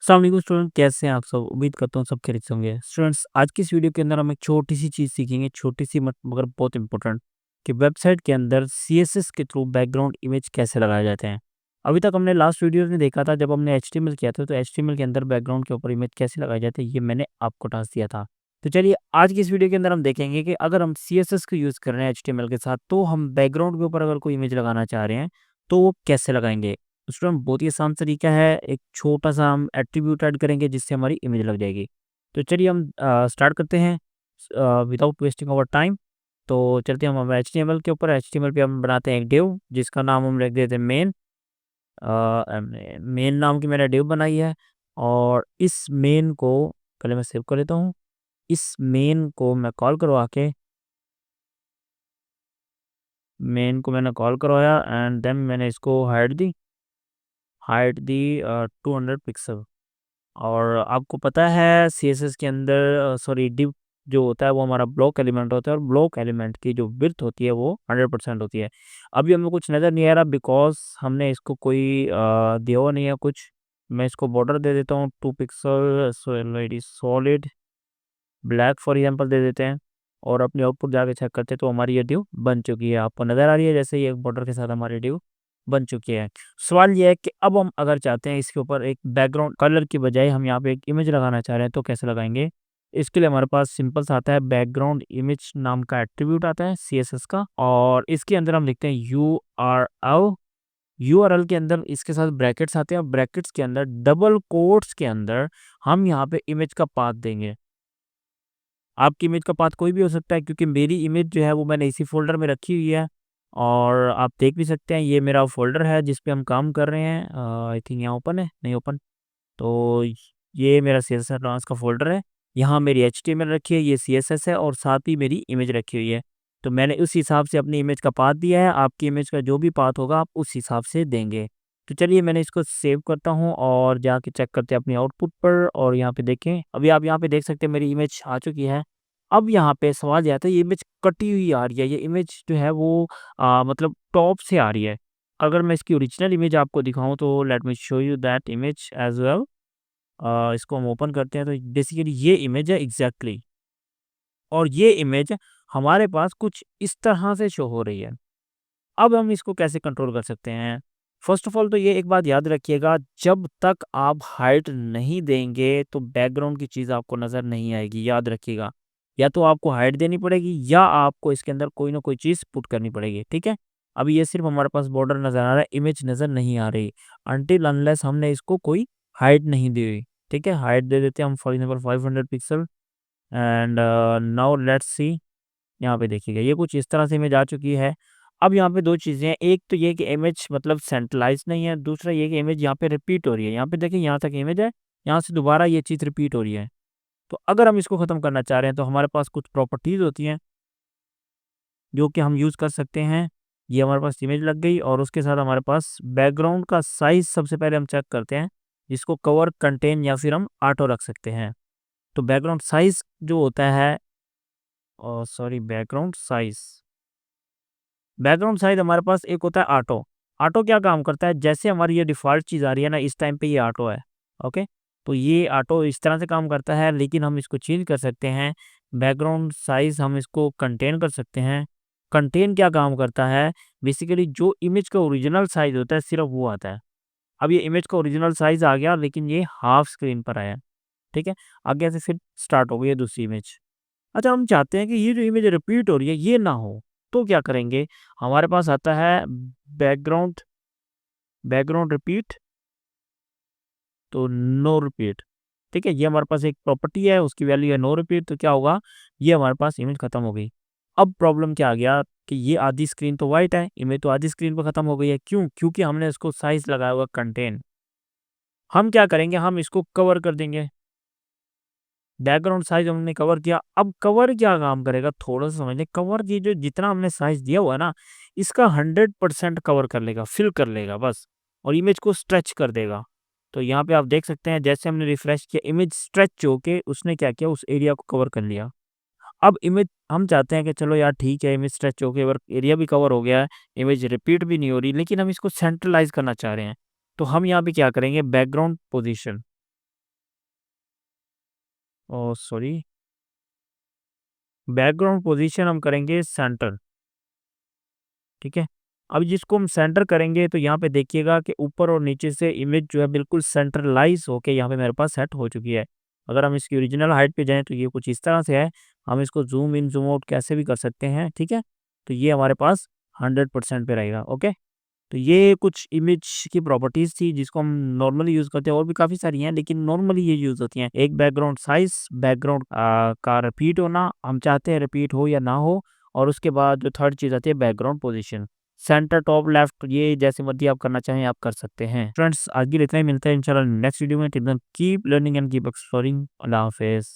अस्सलाम वालेकुम स्टूडेंट, कैसे हैं आप सब? उम्मीद करता हूँ सब खैरियत से होंगे। स्टूडेंट्स, आज की इस वीडियो के अंदर हम एक छोटी-सी चीज़ सीखेंगे, छोटी-सी मत मगर बहुत इम्पोर्टेंट, कि वेबसाइट के अंदर सीएसएस के थ्रू बैकग्राउंड इमेज कैसे लगाए जाते हैं। अभी तक हमने लास्ट वीडियो में देखा था, जब हमने एचटीएमएल किया था, तो एचटीएमएल के अंदर बैकग्राउंड के ऊपर इमेज कैसे लगाए जाते हैं, ये मैंने आपको टास्क दिया था। तो चलिए, आज की इस वीडियो के अंदर हम देखेंगे कि अगर हम सीएसएस को यूज़ कर रहे हैं एचटीएमएल के साथ, तो हम बैकग्राउंड के ऊपर अगर कोई इमेज लगाना चाह रहे हैं, तो वो कैसे लगाएँगे? स्टूडेंट, बहुत ही आसान तरीका है। एक छोटा-सा हम एट्रीब्यूट ऐड करेंगे जिससे हमारी इमेज लग जाएगी। तो चलिए हम स्टार्ट करते हैं विदाउट वेस्टिंग आवर टाइम। तो चलते हैं हम एचटीएमएल के ऊपर। एचटीएमएल पे हम बनाते हैं एक डिव जिसका नाम हम रख देते हैं मेन। मेन नाम की मैंने डिव बनाई है और इस मेन को पहले मैं सेव कर लेता हूँ। इस मेन को मैं कॉल करवा के मेन को मैंने कॉल करवाया एंड देन मैंने इसको हाइट दी 200 पिक्सल। और आपको पता है सीएसएस के अंदर सॉरी डिव जो होता है वो हमारा ब्लॉक एलिमेंट होता है और ब्लॉक एलिमेंट की जो विड्थ होती है वो 100% होती है। अभी हमें कुछ नज़र नहीं आ रहा बिकॉज़ हमने इसको कोई दिया हुआ नहीं है कुछ। मैं इसको बॉर्डर दे देता हूँ 2 pixel solid black for example दे देते हैं और अपनी आउटपुट जाके चेक करते हैं तो हमारी ये डिव बन चुकी है। आपको नज़र आ रही है जैसे ये बॉर्डर के साथ हमारी डिव बन चुकी है। सवाल ये है कि अब हम अगर चाहते हैं इसके ऊपर एक बैकग्राउंड कलर की बजाय हम यहाँ पे एक इमेज लगाना चाह रहे हैं तो कैसे लगाएँगे? इसके लिए हमारे पास सिंपल सा आता है बैकग्राउंड इमेज नाम का एट्रीब्यूट आता है सीएसएस का और इसके अंदर हम लिखते हैं यूआरएल। यूआरएल के अंदर इसके साथ ब्रैकेट्स आते हैं और ब्रैकेट्स के अंदर डबल कोट्स के अंदर हम यहाँ पे इमेज का पाथ देंगे। आपकी इमेज का पाथ कोई भी हो सकता है क्योंकि मेरी इमेज जो है वो मैंने इसी फ़ोल्डर में रखी हुई है और आप देख भी सकते हैं ये मेरा फ़ोल्डर है जिस पे हम काम कर रहे हैं। आई थिंक यहाँ ओपन है, नहीं ओपन। तो ये मेरा सीएसएस एडवांस का फ़ोल्डर है। यहाँ मेरी एचटीएमएल रखी है, ये सीएसएस है और साथ ही मेरी इमेज रखी हुई है। तो मैंने उस हिसाब से अपनी इमेज का पाथ दिया है, आपकी इमेज का जो भी पाथ होगा आप उस हिसाब से देंगे। तो चलिए मैंने इसको सेव करता हूँ और जाके चेक करते हैं अपनी आउटपुट पर और यहाँ पे देखें, अभी आप यहाँ पे देख सकते हैं मेरी इमेज आ चुकी है। अब यहाँ पे सवाल ये आता है ये इमेज कटी हुई आ रही है, ये इमेज जो है वो मतलब टॉप से आ रही है। अगर मैं इसकी ओरिजिनल इमेज आपको दिखाऊँ तो let me show you that image as well. इसको हम ओपन करते हैं तो बेसिकली ये इमेज है एग्ज़ैक्टली और ये इमेज हमारे पास कुछ इस तरह से शो हो रही है। अब हम इसको कैसे कंट्रोल कर सकते हैं? फ़र्स्ट ऑफ़ ऑल तो ये एक बात याद रखिएगा, जब तक आप हाइट नहीं देंगे तो बैकग्राउंड की चीज़ आपको नज़र नहीं आएगी, याद रखिएगा। या तो आपको हाइट देनी पड़ेगी या आपको इसके अंदर कोई ना कोई चीज़ पुट करनी पड़ेगी, ठीक है? अभी ये सिर्फ़ हमारे पास बॉर्डर नज़र आ रहा है, इमेज नज़र नहीं आ रही, अनटिल अनलेस हमने इसको कोई हाइट नहीं दी हुई, ठीक है? हाइट दे देते हैं हम for example 500 pixel and now let's see. यहाँ पे देखिएगा ये कुछ इस तरह से इमेज आ चुकी है। अब यहाँ पे 2 चीज़ें हैं, एक तो ये कि इमेज मतलब सेंट्रलाइज़ नहीं है, दूसरा ये कि इमेज यहाँ पे रिपीट हो रही है। यहाँ पे देखिए यहाँ तक इमेज है, यहाँ से दोबारा ये चीज़ रिपीट हो रही है। तो अगर हम इसको ख़त्म करना चाह रहे हैं तो हमारे पास कुछ प्रॉपर्टीज़ होती हैं, जो कि हम यूज़ कर सकते हैं। ये हमारे पास इमेज लग गई और उसके साथ हमारे पास बैकग्राउंड का साइज़ सबसे पहले हम चेक करते हैं, जिसको कवर, कंटेन या फिर हम ऑटो रख सकते हैं। तो बैकग्राउंड साइज़ जो होता है सॉरी बैकग्राउंड साइज़ हमारे पास एक होता है ऑटो। ऑटो क्या काम करता है, जैसे हमारी ये डिफ़ॉल्ट चीज़ आ रही है ना, इस टाइम पे ये ऑटो है, ओके? तो ये ऑटो इस तरह से काम करता है, लेकिन हम इसको चेंज कर सकते हैं। बैकग्राउंड साइज़ हम इसको कंटेन कर सकते हैं। कंटेन क्या काम करता है, बेसिकली जो इमेज का ओरिजिनल साइज़ होता है, सिर्फ़ वो आता है। अब ये इमेज का ओरिजिनल साइज़ आ गया, लेकिन ये हाफ स्क्रीन पर आया, ठीक है? आगे से फिर स्टार्ट हो गई है दूसरी इमेज। अच्छा, हम चाहते हैं कि ये जो इमेज रिपीट हो रही है ये ना हो, तो क्या करेंगे? हमारे पास आता है बैकग्राउंड बैकग्राउंड रिपीट, तो नो रिपीट, ठीक है? ये हमारे पास एक प्रॉपर्टी है, उसकी वैल्यू है नो रिपीट, तो क्या होगा? ये हमारे पास इमेज खत्म हो गई। अब प्रॉब्लम क्या आ गया कि ये आधी स्क्रीन तो व्हाइट है, इमेज तो आधी स्क्रीन पे खत्म हो गई है, क्यों? क्योंकि हमने इसको साइज़ लगाया हुआ कंटेन। हम क्या करेंगे? हम इसको कवर कर देंगे। बैकग्राउंड साइज़ हमने कवर किया, अब कवर क्या काम करेगा थोड़ा-सा समझ लें। कवर ये जो जितना हमने साइज़ दिया हुआ है ना, इसका 100% कवर कर लेगा, फिल कर लेगा बस और इमेज को स्ट्रेच कर देगा। तो यहाँ पे आप देख सकते हैं जैसे हमने रिफ्रेश किया इमेज स्ट्रेच होके उसने क्या किया उस एरिया को कवर कर लिया। अब इमेज हम चाहते हैं कि चलो यार ठीक है इमेज स्ट्रेच होके और एरिया भी कवर हो गया है, इमेज रिपीट भी नहीं हो रही, लेकिन हम इसको सेंट्रलाइज़ करना चाह रहे हैं। तो हम यहाँ पे क्या करेंगे background position sorry, background position हम करेंगे सेंटर, ठीक है। अब जिसको हम सेंटर करेंगे तो यहाँ पे देखिएगा कि ऊपर और नीचे से इमेज जो है बिल्कुल सेंट्रलाइज होके यहाँ पे मेरे पास सेट हो चुकी है। अगर हम इसकी ओरिजिनल हाइट पे जाएँ तो ये कुछ इस तरह से है। हम इसको ज़ूम इन, ज़ूम आउट कैसे भी कर सकते हैं, ठीक है। तो ये हमारे पास 100% पे रहेगा, ओके। तो ये कुछ इमेज की प्रॉपर्टीज़ थी जिसको हम नॉर्मली यूज़ करते हैं, और भी काफ़ी सारी हैं लेकिन नॉर्मली ये यूज़ होती हैं। एक बैकग्राउंड साइज़, बैकग्राउंड का रिपीट होना, हम चाहते हैं रिपीट हो या ना हो, और उसके बाद जो थर्ड चीज़ आती है background position. Centre, top, left, ये जैसे मर्ज़ी आप करना चाहें आप कर सकते हैं। फ्रेंड्स आज के लिए इतना ही, मिलते हैं इंशाल्लाह नेक्स्ट वीडियो में। Till then keep learning and keep exploring. अल्लाह हाफ़िज़।